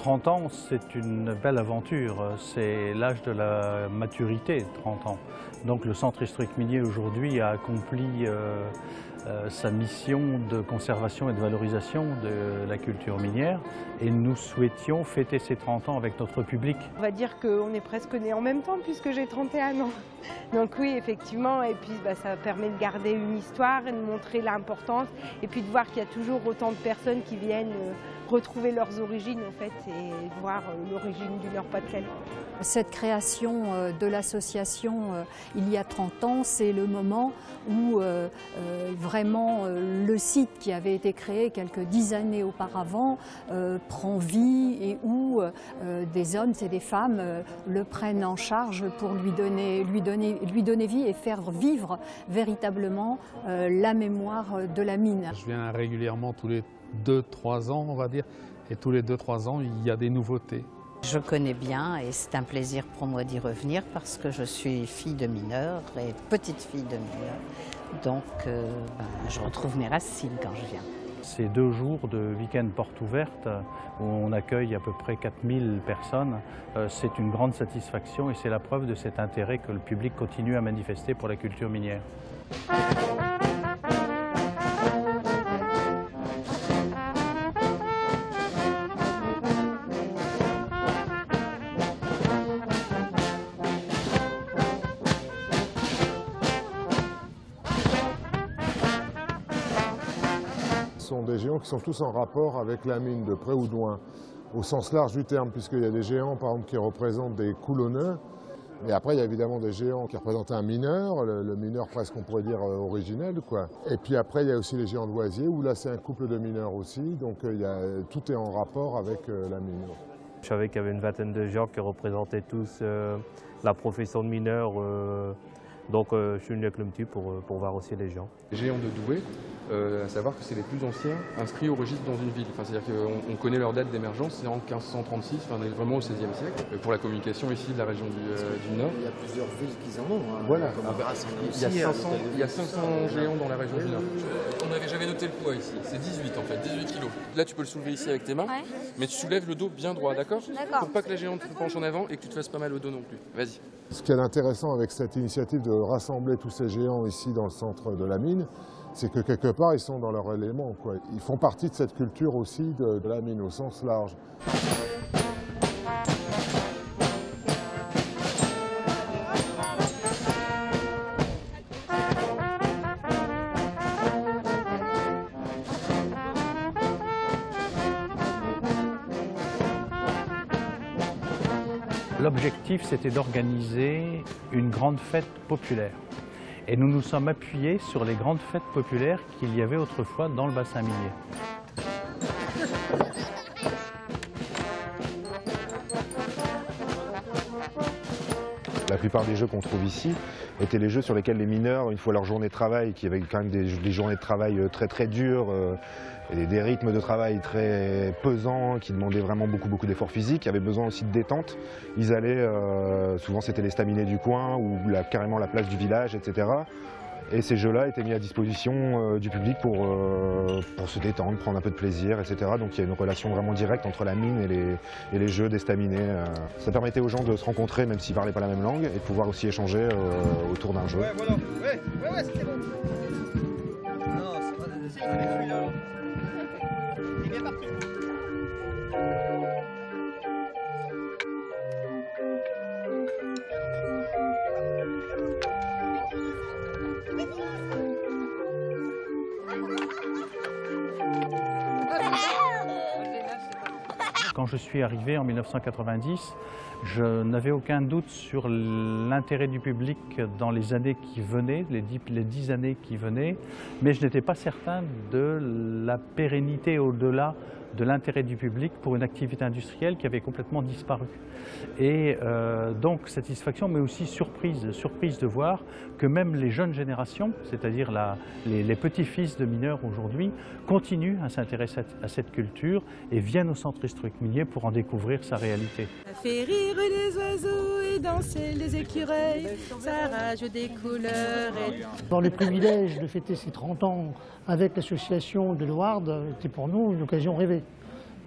30 ans, c'est une belle aventure. C'est l'âge de la maturité, 30 ans. Donc le centre historique minier aujourd'hui a accompli sa mission de conservation et de valorisation de la culture minière et nous souhaitions fêter ces 30 ans avec notre public. On va dire qu'on est presque nés en même temps puisque j'ai 31 ans. Donc oui, effectivement, et puis ça permet de garder une histoire et de montrer l'importance et puis de voir qu'il y a toujours autant de personnes qui viennent retrouver leurs origines en fait et voir l'origine du Nord-Pas-de-Calais. Cette création de l'association il y a 30 ans, c'est le moment où vraiment le site qui avait été créé quelques 10 années auparavant prend vie et où des hommes et des femmes le prennent en charge pour lui donner vie et faire vivre véritablement la mémoire de la mine. Je viens régulièrement tous les 2-3 ans, on va dire, et tous les 2-3 ans, il y a des nouveautés. Je connais bien et c'est un plaisir pour moi d'y revenir parce que je suis fille de mineur et petite fille de mineur. Donc je retrouve mes racines quand je viens. Ces 2 jours de week-end porte ouverte où on accueille à peu près 4000 personnes, c'est une grande satisfaction et c'est la preuve de cet intérêt que le public continue à manifester pour la culture minière. Ce sont des géants qui sont tous en rapport avec la mine, de près ou de loin, au sens large du terme, puisqu'il y a des géants, par exemple, qui représentent des coulonneux, mais après, il y a évidemment des géants qui représentent un mineur, le mineur presque, on pourrait dire, originel, quoi. Et puis après, il y a aussi les géants de Loisier, où là, c'est un couple de mineurs aussi, donc tout est en rapport avec la mine. Je savais qu'il y avait une vingtaine de gens qui représentaient tous la profession de mineur. Donc je suis venu avec le petit pour voir aussi les gens. Les géants de Douai, à savoir que c'est les plus anciens inscrits au registre dans une ville. Enfin, c'est-à-dire qu'on connaît leur date d'émergence, c'est en 1536, enfin, vraiment au XVIe siècle. Pour la communication ici de la région du Nord. Il y a plusieurs villes qui en ont. Hein. Voilà, il y a 500 géants dans la région du Nord. J'avais noté le poids ici, c'est 18 en fait, 18 kilos. Là tu peux le soulever ici avec tes mains, mais tu soulèves le dos bien droit, d'accord? Pour pas que la géante te penche en avant et que tu te fasses pas mal au dos non plus. Vas-y. Ce qui est intéressant avec cette initiative de rassembler tous ces géants ici dans le centre de la mine, c'est que quelque part ils sont dans leur élément, quoi. Ils font partie de cette culture aussi de la mine au sens large. L'objectif, c'était d'organiser une grande fête populaire. Et nous nous sommes appuyés sur les grandes fêtes populaires qu'il y avait autrefois dans le bassin minier. La plupart des jeux qu'on trouve ici étaient les jeux sur lesquels les mineurs, une fois leur journée de travail, qui avaient quand même des journées de travail très dures, et des rythmes de travail très pesants, qui demandaient vraiment beaucoup d'efforts physiques, avaient besoin aussi de détente. Ils allaient, souvent c'était les staminés du coin ou carrément la place du village, etc. Et ces jeux-là étaient mis à disposition du public pour se détendre, prendre un peu de plaisir, etc. Donc il y a une relation vraiment directe entre la mine et les jeux des staminés. Ça permettait aux gens de se rencontrer, même s'ils ne parlaient pas la même langue, et de pouvoir aussi échanger autour d'un jeu. Ouais, voilà. Ouais, c'était bon. Non, c'est pas des celui-là. Il est bien parti. Quand je suis arrivé en 1990, je n'avais aucun doute sur l'intérêt du public dans les années qui venaient, les 10 années qui venaient, mais je n'étais pas certain de la pérennité au-delà de l'intérêt du public pour une activité industrielle qui avait complètement disparu. Et donc satisfaction, mais aussi surprise de voir que même les jeunes générations, c'est-à-dire les petits-fils de mineurs aujourd'hui, continuent à s'intéresser à cette culture et viennent au centre historique minier pour en découvrir sa réalité. Ça fait rire les oiseaux et danser les écureuils, ça rajoute des couleurs. Dans le privilège de fêter ces 30 ans avec l'association de l'Ouarde était pour nous une occasion rêvée.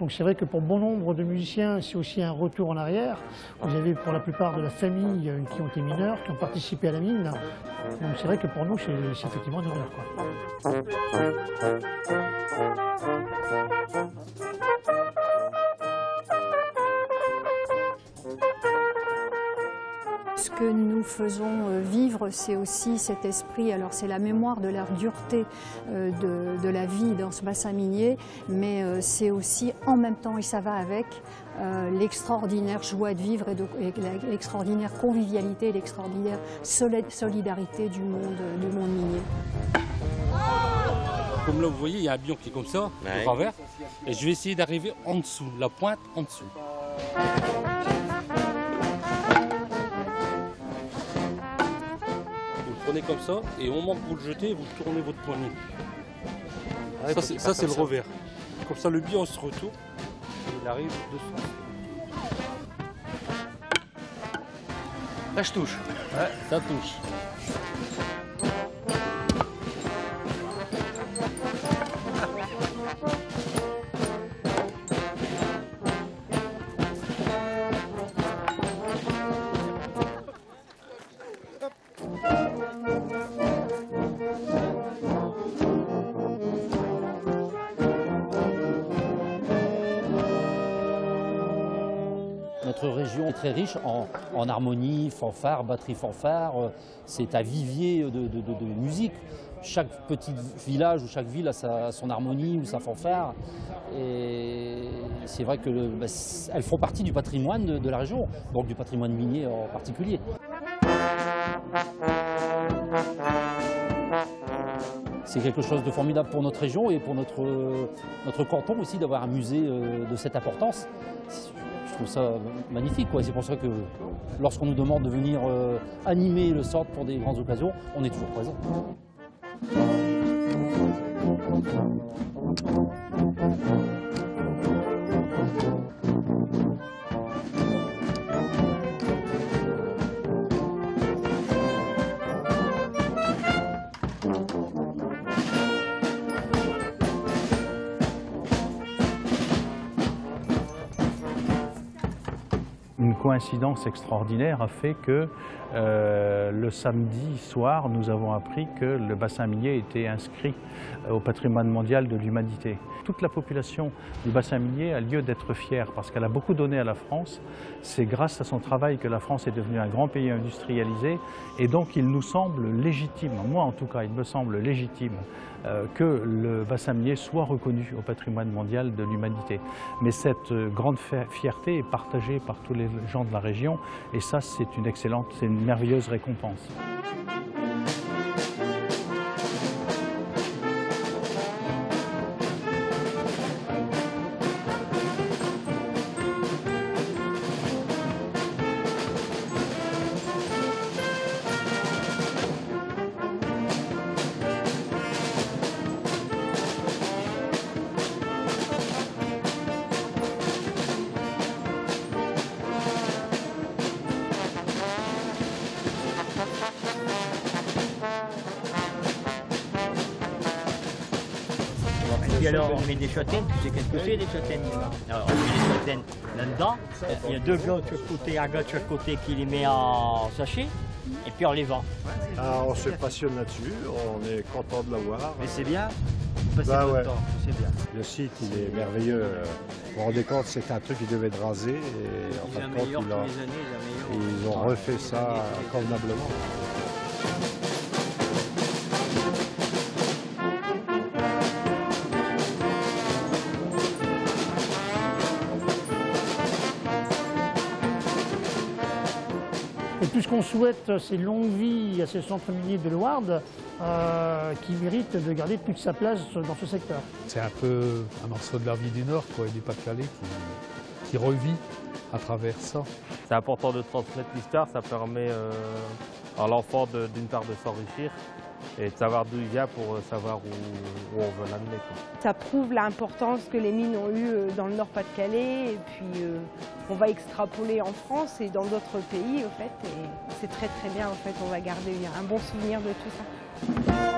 Donc c'est vrai que pour bon nombre de musiciens, c'est aussi un retour en arrière. Vous avez pour la plupart de la famille qui ont été mineurs, qui ont participé à la mine. Donc c'est vrai que pour nous, c'est effectivement un honneur, quoi. Ce que nous faisons vivre, c'est aussi cet esprit, alors c'est la mémoire de la dureté de la vie dans ce bassin minier, mais c'est aussi en même temps, et ça va avec, l'extraordinaire joie de vivre et l'extraordinaire convivialité, l'extraordinaire solidarité du monde minier. Comme là, vous voyez, il y a un bion qui est comme ça, de travers, et je vais essayer d'arriver en dessous, la pointe en dessous. Vous le prenez comme ça, et au moment que vous le jetez, vous tournez votre poignet. Ça, c'est le revers. Comme ça, le bion se retourne, et il arrive dessous. Là, je touche. Ouais, ça touche. Notre région est très riche en harmonie, fanfare, batterie fanfare. C'est un vivier de musique. Chaque petit village ou chaque ville a son harmonie ou sa fanfare. Et c'est vrai qu'elles font partie du patrimoine de la région, donc du patrimoine minier en particulier. C'est quelque chose de formidable pour notre région et pour notre canton aussi d'avoir un musée de cette importance. Je trouve ça magnifique, quoi. C'est pour ça que lorsqu'on nous demande de venir animer le centre pour des grandes occasions, on est toujours présent. Une coïncidence extraordinaire a fait que le samedi soir, nous avons appris que le bassin minier était inscrit au patrimoine mondial de l'humanité. Toute la population du bassin minier a lieu d'être fière parce qu'elle a beaucoup donné à la France. C'est grâce à son travail que la France est devenue un grand pays industrialisé et donc il nous semble légitime, moi en tout cas il me semble légitime, que le bassin minier soit reconnu au patrimoine mondial de l'humanité. Mais cette grande fierté est partagée par tous les gens de la région et ça c'est une merveilleuse récompense. Et alors on met des châtaignes, tu sais qu'est-ce que c'est des châtaignes? Alors on met des châtaignes là-dedans, il y a deux gars de chaque côté, un gars de chaque côté qui les met en sachet, et puis on les vend. Alors on se passionne là-dessus, on est content de l'avoir. Mais c'est bien, passer votre temps, c'est bien. Le site il est merveilleux, vous vous rendez compte c'est un truc qui devait être rasé, et en fin de compte ils ont refait ça convenablement. Et tout ce qu'on souhaite, c'est longue vie à ces centres miniers de l'Ouarde qui méritent de garder toute sa place dans ce secteur. C'est un peu un morceau de la vie du Nord, quoi, et du Pas-de-Calais qui revit à travers ça. C'est important de transmettre l'histoire, ça permet à l'enfant d'une part de s'enrichir et de savoir d'où il vient pour savoir où on veut l'amener. Ça prouve l'importance que les mines ont eue dans le Nord-Pas-de-Calais et puis on va extrapoler en France et dans d'autres pays en fait. Et c'est très très bien en fait, on va garder un bon souvenir de tout ça.